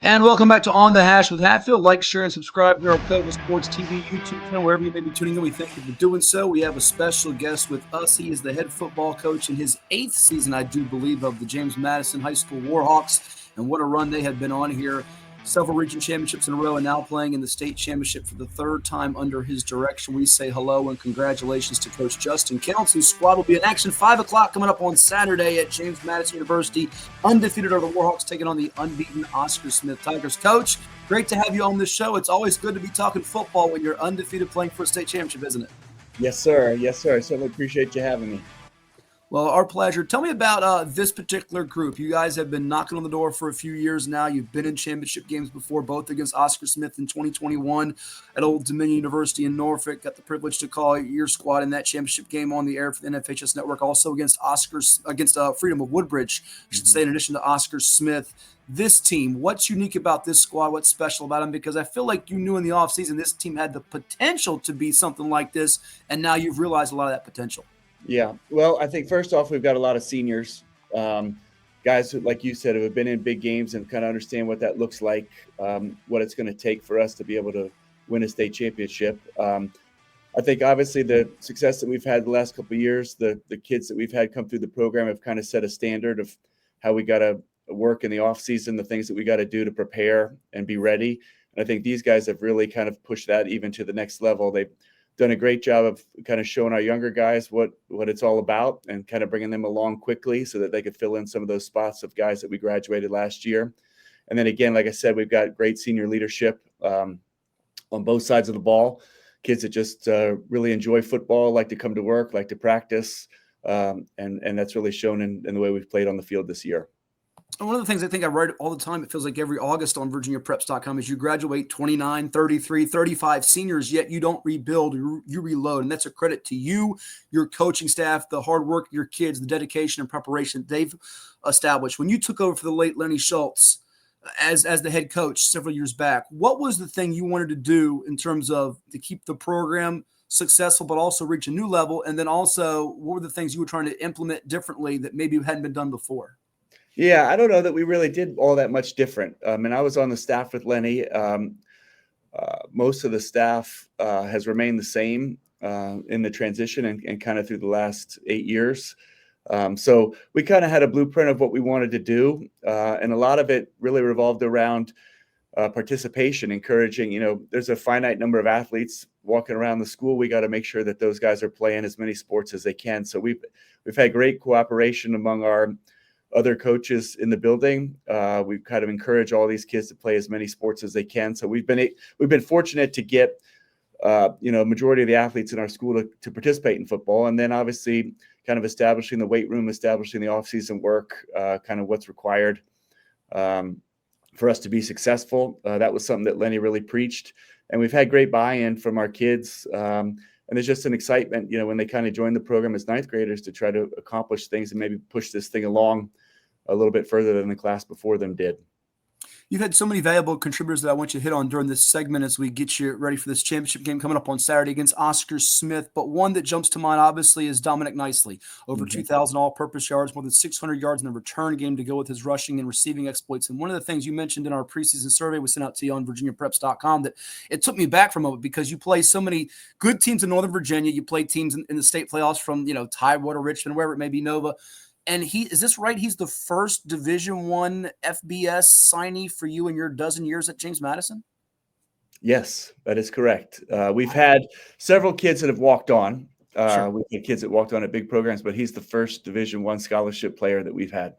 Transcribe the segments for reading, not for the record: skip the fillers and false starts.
And welcome back to On the Hash with Hatfield. Like, share, and subscribe to our Pivotal Sports TV YouTube channel, wherever you may be tuning in. We thank you for doing so. We have a special guest with us. He is the head football coach in his 8th season, I do believe, of the James Madison High School Warhawks. And what a run they have been on here. Several region championships in a row and now playing in the state championship for the 3rd time under his direction. We say hello and congratulations to Coach Justin Counts, whose squad will be in action 5 o'clock coming up on Saturday at James Madison University. Undefeated are the Warhawks taking on the unbeaten Oscar Smith Tigers. Coach, great to have you on this show. It's always good to be talking football when you're undefeated playing for a state championship, isn't it? Yes, sir. Yes, sir. I certainly appreciate you having me. Well, our pleasure. Tell me about this particular group. You guys have been knocking on the door for a few years now. You've been in championship games before, both against Oscar Smith in 2021 at Old Dominion University in Norfolk. Got the privilege to call your squad in that championship game on the air for the NFHS Network. Also against Freedom of Woodbridge, I should say, in addition to Oscar Smith. This team, what's unique about this squad? What's special about them? Because I feel like you knew in the offseason this team had the potential to be something like this, and now you've realized a lot of that potential. Yeah. Well, I think first off, we've got a lot of seniors, guys who, like you said, who have been in big games and kind of understand what that looks like, what it's going to take for us to be able to win a state championship. I think obviously the success that we've had the last couple of years, the kids that we've had come through the program have kind of set a standard of how we got to work in the off season, the things that we got to do to prepare and be ready. And I think these guys have really kind of pushed that even to the next level. They've done a great job of kind of showing our younger guys what it's all about and kind of bringing them along quickly so that they could fill in some of those spots of guys that we graduated last year. And then again, like I said, we've got great senior leadership on both sides of the ball. Kids that just really enjoy football, like to come to work, like to practice. And that's really shown in the way we've played on the field this year. And one of the things I think I write all the time, it feels like every August on VirginiaPreps.com, is you graduate 29, 33, 35 seniors, yet you don't rebuild, you reload. And that's a credit to you, your coaching staff, the hard work of your kids, the dedication and preparation they've established. When you took over for the late Lenny Schultz as the head coach several years back, what was the thing you wanted to do in terms of to keep the program successful, but also reach a new level? And then also, what were the things you were trying to implement differently that maybe hadn't been done before? Yeah, I don't know that we really did all that much different. And I was on the staff with Lenny. Most of the staff has remained the same in the transition and kind of through the last 8 years. So we kind of had a blueprint of what we wanted to do. And a lot of it really revolved around participation, encouraging, there's a finite number of athletes walking around the school. We got to make sure that those guys are playing as many sports as they can. So we've had great cooperation among our other coaches in the building. We kind of encourage all these kids to play as many sports as they can. So we've been fortunate to get majority of the athletes in our school to participate in football, and then obviously kind of establishing the weight room, establishing the off-season work, kind of what's required for us to be successful. That was something that Lenny really preached, and we've had great buy-in from our kids. And there's just an excitement, when they kind of join the program as 9th graders to try to accomplish things and maybe push this thing along a little bit further than the class before them did. You've had so many valuable contributors that I want you to hit on during this segment as we get you ready for this championship game coming up on Saturday against Oscar Smith. But one that jumps to mind, obviously, is Dominic Nicely. Over 2,000 all-purpose yards, more than 600 yards in the return game to go with his rushing and receiving exploits. And one of the things you mentioned in our preseason survey we sent out to you on VirginiaPreps.com that it took me back for a moment, because you play so many good teams in Northern Virginia. You play teams in the state playoffs from, Tidewater, Richmond, wherever it may be, Nova. And is this right? He's the first Division I FBS signee for you in your dozen years at James Madison? Yes, that is correct. We've had several kids that have walked on. Sure. We've had kids that walked on at big programs, but he's the first Division I scholarship player that we've had.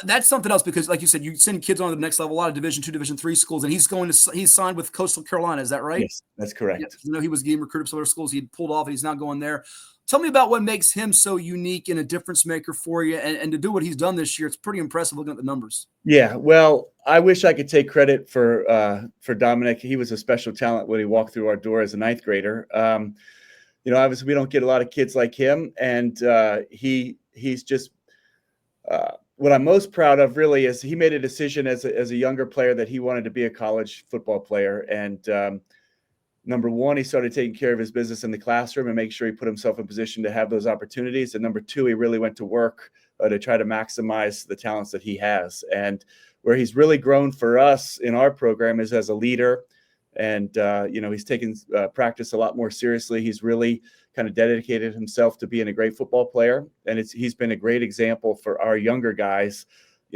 That's something else, because, like you said, you send kids on to the next level, a lot of Division II, Division III schools, and he's signed with Coastal Carolina. Is that right? Yes, that's correct. Yeah, he was getting recruited from other schools. He had pulled off, and he's now going there. Tell me about what makes him so unique and a difference maker for you, and to do what he's done this year. It's pretty impressive looking at the numbers. Yeah, well, I wish I could take credit for Dominic. He was a special talent when he walked through our door as a 9th grader. Obviously we don't get a lot of kids like him, and he's just what I'm most proud of really is he made a decision as a younger player that he wanted to be a college football player. And number one, he started taking care of his business in the classroom and make sure he put himself in position to have those opportunities. And number two, he really went to work to try to maximize the talents that he has. And where he's really grown for us in our program is as a leader. And, he's taken practice a lot more seriously. He's really kind of dedicated himself to being a great football player. And he's been a great example for our younger guys.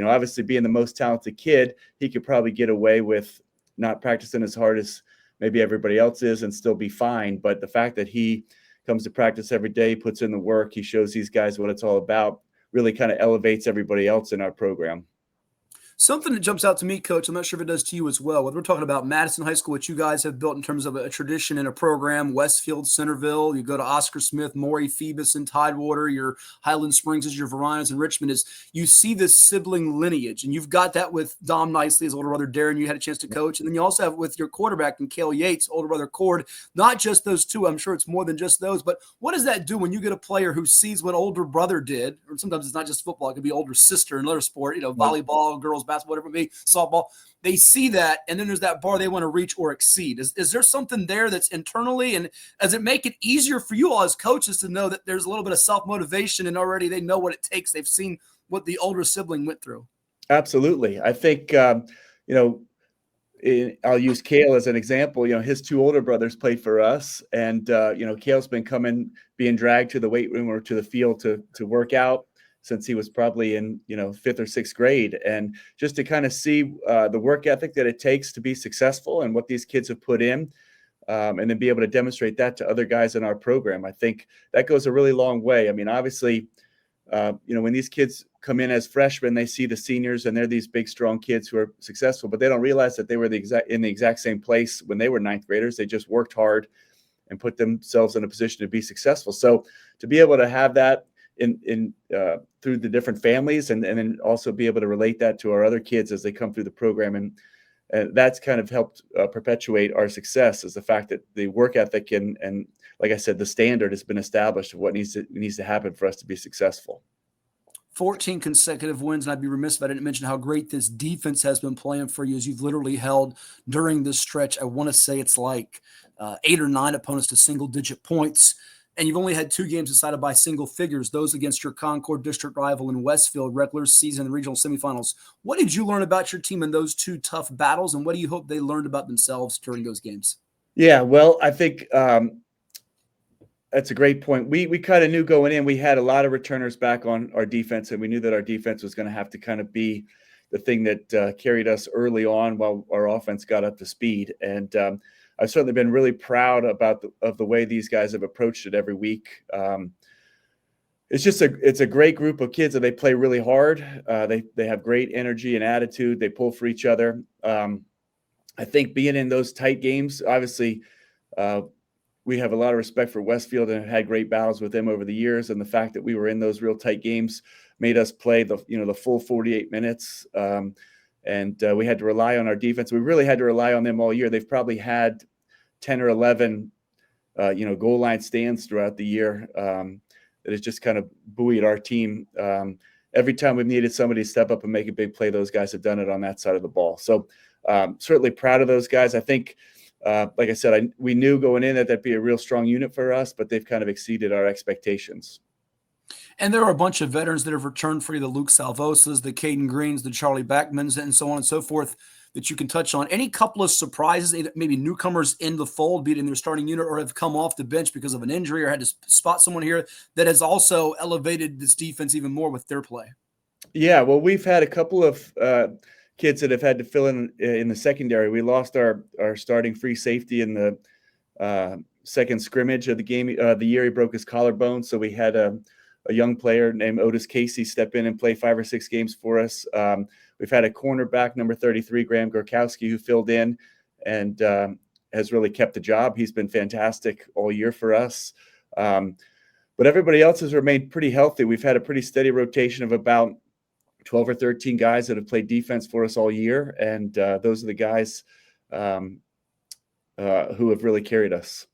Obviously being the most talented kid, he could probably get away with not practicing as hard as maybe everybody else is and still be fine. But the fact that he comes to practice every day, puts in the work, he shows these guys what it's all about, really kind of elevates everybody else in our program. Something that jumps out to me, Coach, I'm not sure if it does to you as well. Whether we're talking about Madison High School, what you guys have built in terms of a tradition and a program, Westfield, Centerville, you go to Oscar Smith, Maury, Phoebus, and Tidewater, your Highland Springs is your Varinas and Richmond, is you see this sibling lineage. And you've got that with Dom Nicely, his older brother Darren, you had a chance to coach. And then you also have with your quarterback and Cale Yates, older brother Cord. Not just those two, I'm sure it's more than just those. But what does that do when you get a player who sees what older brother did? Or sometimes it's not just football, it could be older sister in another sport, volleyball, girls, basketball, whatever it may be, softball. They see that, and then there's that bar they want to reach or exceed. Is there something there that's internally, and does it make it easier for you all as coaches to know that there's a little bit of self-motivation and already they know what it takes? They've seen what the older sibling went through. Absolutely. I think, I'll use Cale as an example. His two older brothers played for us, and, Cale's been being dragged to the weight room or to the field to work out since he was probably in, 5th or 6th grade. And just to kind of see the work ethic that it takes to be successful and what these kids have put in, and then be able to demonstrate that to other guys in our program. I think that goes a really long way. I mean, obviously, when these kids come in as freshmen, they see the seniors and they're these big, strong kids who are successful, but they don't realize that they were in the exact same place when they were 9th graders. They just worked hard and put themselves in a position to be successful. So to be able to have that in through the different families and then also be able to relate that to our other kids as they come through the program. And that's kind of helped perpetuate our success, is the fact that the work ethic and like I said, the standard has been established of what needs to happen for us to be successful. 14 consecutive wins, and I'd be remiss if I didn't mention how great this defense has been playing for you as you've literally held during this stretch. I want to say it's like 8 or 9 opponents to single-digit points, and you've only had 2 games decided by single figures, those against your Concord district rival in Westfield, regular season and regional semifinals. What did you learn about your team in those 2 tough battles, and what do you hope they learned about themselves during those games? Yeah, well, I think that's a great point. We kind of knew going in, we had a lot of returners back on our defense, and we knew that our defense was going to have to kind of be the thing that carried us early on while our offense got up to speed. And I've certainly been really proud of the way these guys have approached it every week. It's a great group of kids, and they play really hard. They have great energy and attitude. They pull for each other. I think being in those tight games, obviously, we have a lot of respect for Westfield and have had great battles with them over the years. And the fact that we were in those real tight games made us play the full 48 minutes. And we had to rely on our defense. We really had to rely on them all year. They've probably had 10 or 11, goal line stands throughout the year. That has just kind of buoyed our team. Every time we've needed somebody to step up and make a big play, those guys have done it on that side of the ball. So certainly proud of those guys. I think, like I said, we knew going in that that'd be a real strong unit for us, but they've kind of exceeded our expectations. And there are a bunch of veterans that have returned for you, the Luke Salvosas, the Caden Greens, the Charlie Backmans, and so on and so forth that you can touch on. Any couple of surprises, maybe newcomers in the fold, be it in their starting unit or have come off the bench because of an injury or had to spot someone here that has also elevated this defense even more with their play? Yeah, well, we've had a couple of kids that have had to fill in the secondary. We lost our starting free safety in the second scrimmage of the game. The year he broke his collarbone, so we had a young player named Otis Casey step in and play 5 or 6 games for us. We've had a cornerback, number 33, Graham Gorkowski, who filled in and has really kept the job. He's been fantastic all year for us. But everybody else has remained pretty healthy. We've had a pretty steady rotation of about 12 or 13 guys that have played defense for us all year. And those are the guys who have really carried us.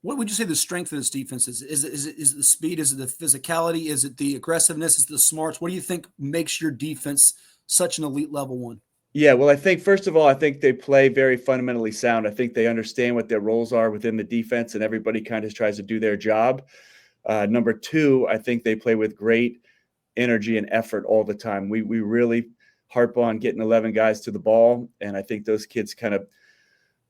What would you say the strength of this defense is? Is it the speed? Is it the physicality? Is it the aggressiveness? Is it the smarts? What do you think makes your defense such an elite level one? Yeah, well, I think, first of all, I think they play very fundamentally sound. I think they understand what their roles are within the defense, and everybody kind of tries to do their job. Number 2, I think they play with great energy and effort all the time. We really harp on getting 11 guys to the ball. And I think those kids kind of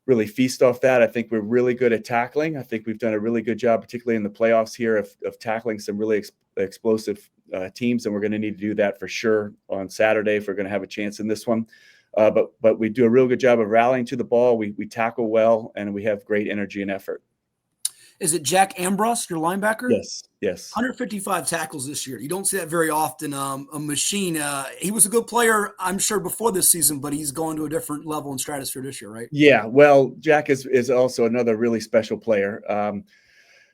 really feast off that. I think we're really good at tackling. I think we've done a really good job, particularly in the playoffs here, of tackling some really explosive teams. And we're going to need to do that for sure on Saturday if we're going to have a chance in this one. But we do a real good job of rallying to the ball. We tackle well, and we have great energy and effort. Is it Jack Ambrose, your linebacker? Yes. 155 tackles this year. You don't see that very often. A machine. He was a good player, I'm sure, before this season, but he's going to a different level and stratosphere this year, right? Yeah. Well, Jack is also another really special player.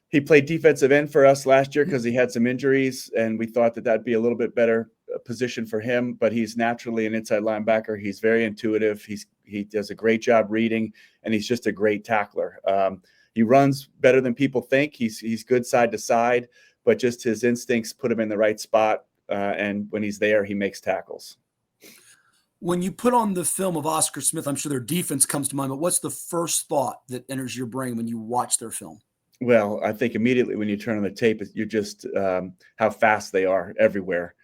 He played defensive end for us last year because he had some injuries, and we thought that that'd be a little bit better position for him. But he's naturally an inside linebacker. He's very intuitive. He does a great job reading, and he's just a great tackler. He runs better than people think. He's good side to side, but just his instincts put him in the right spot. And when he's there, he makes tackles. When you put on the film of Oscar Smith, I'm sure their defense comes to mind, but what's the first thought that enters your brain when you watch their film? Well, I think immediately when you turn on the tape, you're just how fast they are everywhere.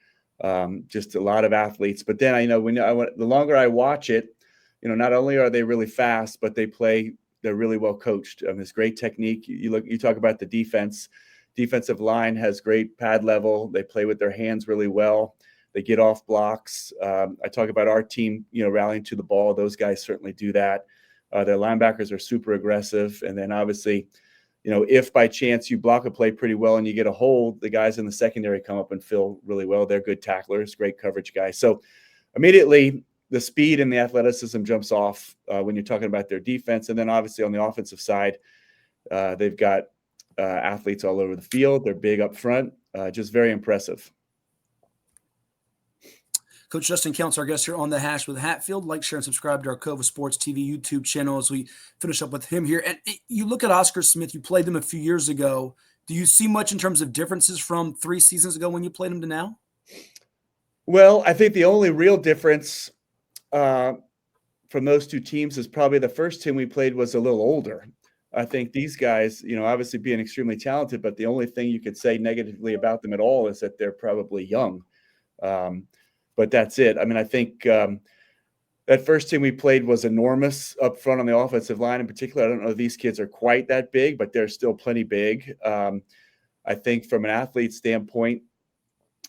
Just a lot of athletes. But then the longer I watch it, not only are they really fast, but they're really well coached. It's great technique. You talk about the defensive line has great pad level. They play with their hands really well. They get off blocks. I talk about our team, rallying to the ball. Those guys certainly do that. Their linebackers are super aggressive. And then obviously, if by chance you block a play pretty well and you get a hold, the guys in the secondary come up and fill really well. They're good tacklers, great coverage guys. So immediately the speed and the athleticism jumps off when you're talking about their defense. And then obviously on the offensive side, they've got athletes all over the field. They're big up front, just very impressive. Coach Justin Counts, our guest here on The Hash with Hatfield. Like, share, and subscribe to our Cova Sports TV YouTube channel as we finish up with him here. And you look at Oscar Smith, you played them a few years ago. Do you see much in terms of differences from 3 seasons ago when you played him to now? Well, I think the only real difference from those two teams is probably the first team we played was a little older. I think these guys, obviously being extremely talented, but the only thing you could say negatively about them at all is that they're probably young. But that's it. I think that first team we played was enormous up front on the offensive line in particular. I don't know if these kids are quite that big, but they're still plenty big. I think from an athlete standpoint,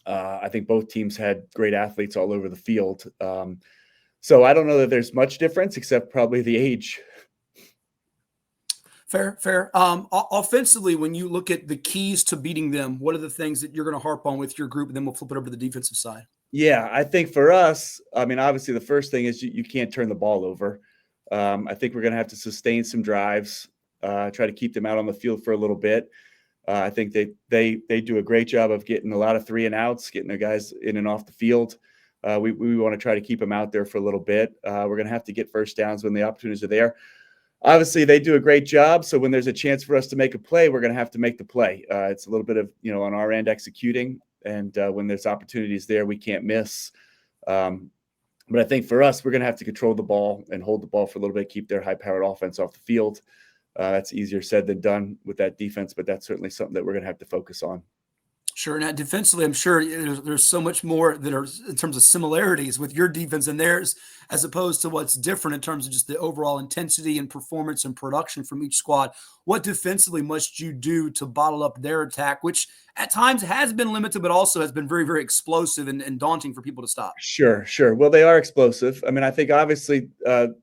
I think both teams had great athletes all over the field. So I don't know that there's much difference except probably the age. Fair. Offensively, when you look at the keys to beating them, what are the things that you're going to harp on with your group? And then we'll flip it over to the defensive side. Yeah, I think for us, obviously the first thing is you can't turn the ball over. I think we're going to have to sustain some drives, try to keep them out on the field for a little bit. I think they do a great job of getting a lot of 3 and outs, getting their guys in and off the field. We want to try to keep them out there for a little bit. We're going to have to get first downs when the opportunities are there. Obviously, they do a great job. So when there's a chance for us to make a play, we're going to have to make the play. It's a little bit of, on our end executing. And when there's opportunities there, we can't miss. But I think for us, we're going to have to control the ball and hold the ball for a little bit, keep their high-powered offense off the field. That's easier said than done with that defense, but that's certainly something that we're going to have to focus on. Sure. Now, defensively, I'm sure there's so much more that are in terms of similarities with your defense and theirs, as opposed to what's different in terms of just the overall intensity and performance and production from each squad. What defensively must you do to bottle up their attack, which at times has been limited, but also has been very, very explosive and daunting for people to stop? Sure. Well, they are explosive. I think obviously the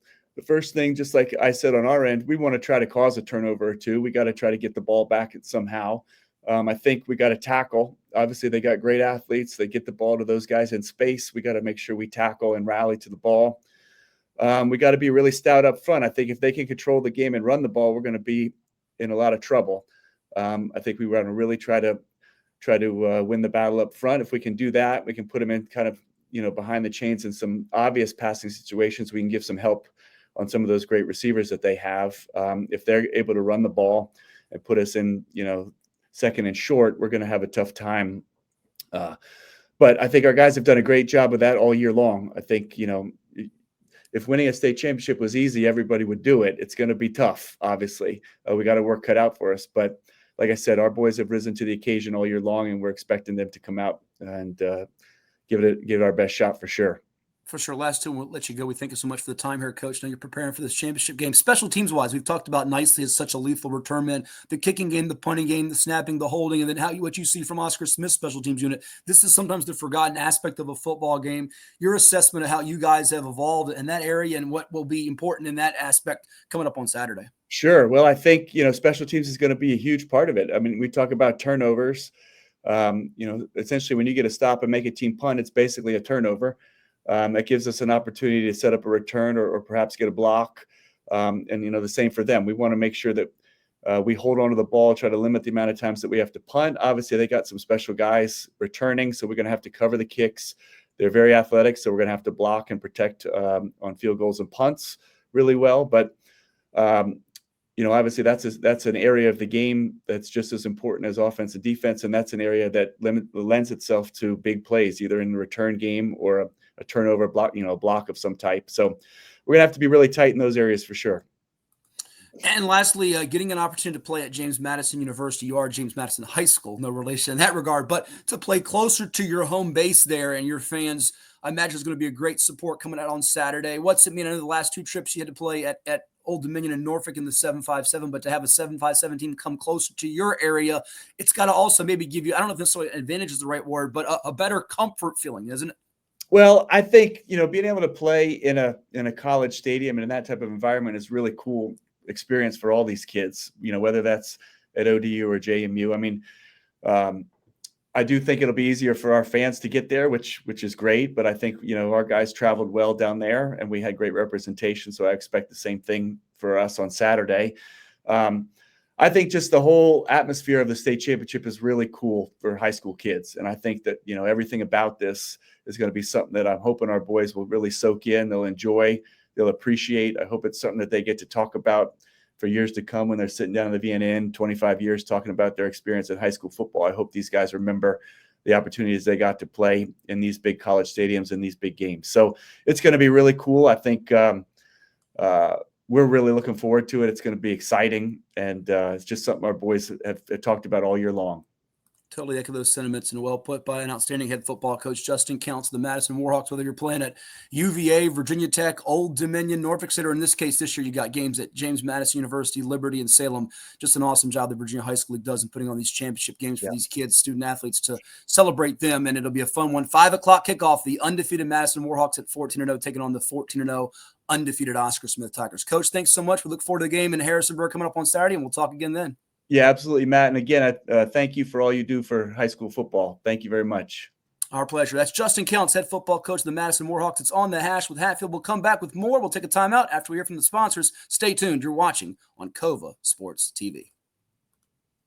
first thing, just like I said on our end, we want to try to cause a turnover or two. We got to try to get the ball back somehow. I think we got to tackle. Obviously, they got great athletes. They get the ball to those guys in space. We got to make sure we tackle and rally to the ball. We got to be really stout up front. I think if they can control the game and run the ball, we're going to be in a lot of trouble. I think we want to really try to win the battle up front. If we can do that, we can put them in kind of behind the chains in some obvious passing situations. We can give some help on some of those great receivers that they have. If they're able to run the ball and put us in second and short, we're going to have a tough time. But I think our guys have done a great job of that all year long. I think, if winning a state championship was easy, everybody would do it. It's going to be tough, obviously. We got to work cut out for us. But like I said, our boys have risen to the occasion all year long, and we're expecting them to come out and give it our best shot for sure. For sure. Last two, we'll let you go. We thank you so much for the time here, Coach. Now you're preparing for this championship game. Special teams wise, we've talked about nicely as such a lethal return man. The kicking game, the punting game, the snapping, the holding, and then what you see from Oscar Smith's special teams unit. This is sometimes the forgotten aspect of a football game. Your assessment of how you guys have evolved in that area and what will be important in that aspect coming up on Saturday. Sure. Well, I think, special teams is going to be a huge part of it. I mean, we talk about turnovers. Essentially when you get a stop and make a team punt, it's basically a turnover. That gives us an opportunity to set up a return or perhaps get a block. And the same for them. We want to make sure that we hold on to the ball, try to limit the amount of times that we have to punt. Obviously, they got some special guys returning, so we're going to have to cover the kicks. They're very athletic, so we're going to have to block and protect on field goals and punts really well. But obviously that's an area of the game that's just as important as offense and defense, and that's an area that lends itself to big plays, either in the return game or a turnover block, a block of some type. So we're gonna have to be really tight in those areas for sure. And lastly, getting an opportunity to play at James Madison University. You are James Madison High School, no relation in that regard, but to play closer to your home base there and your fans, I imagine it's going to be a great support coming out on Saturday. What's it mean? I know the last two trips you had to play at Old Dominion and Norfolk in the 757, but to have a 757 team come closer to your area, it's got to also maybe give you, I don't know if necessarily advantage is the right word, but a better comfort feeling, isn't it? Well, I think, being able to play in a college stadium and in that type of environment is really cool experience for all these kids, whether that's at ODU or JMU. I mean, I do think it'll be easier for our fans to get there, which is great. But I think, our guys traveled well down there and we had great representation. So I expect the same thing for us on Saturday. I think just the whole atmosphere of the state championship is really cool for high school kids. And I think that, everything about this is going to be something that I'm hoping our boys will really soak in. They'll enjoy, they'll appreciate. I hope it's something that they get to talk about for years to come when they're sitting down in the VNN, 25 years talking about their experience in high school football. I hope these guys remember the opportunities they got to play in these big college stadiums and these big games. So it's going to be really cool. I think we're really looking forward to it. It's going to be exciting, and it's just something our boys have talked about all year long. Totally echo those sentiments, and well put by an outstanding head football coach, Justin Counts, the Madison Warhawks, whether you're playing at UVA, Virginia Tech, Old Dominion, Norfolk State, or in this case this year you got games at James Madison University, Liberty, and Salem. Just an awesome job the Virginia High School League does in putting on these championship games for these kids, student athletes, to celebrate them, and it'll be a fun one. 5 o'clock kickoff, the undefeated Madison Warhawks at 14-0, taking on the 14-0 undefeated Oscar Smith Tigers. Coach, thanks so much. We look forward to the game in Harrisonburg coming up on Saturday, and we'll talk again then. Yeah, absolutely, Matt. And again, thank you for all you do for high school football. Thank you very much. Our pleasure. That's Justin Counts, head football coach of the Madison Warhawks. It's On the Hash with Hatfield. We'll come back with more. We'll take a timeout after we hear from the sponsors. Stay tuned. You're watching on COVA Sports TV.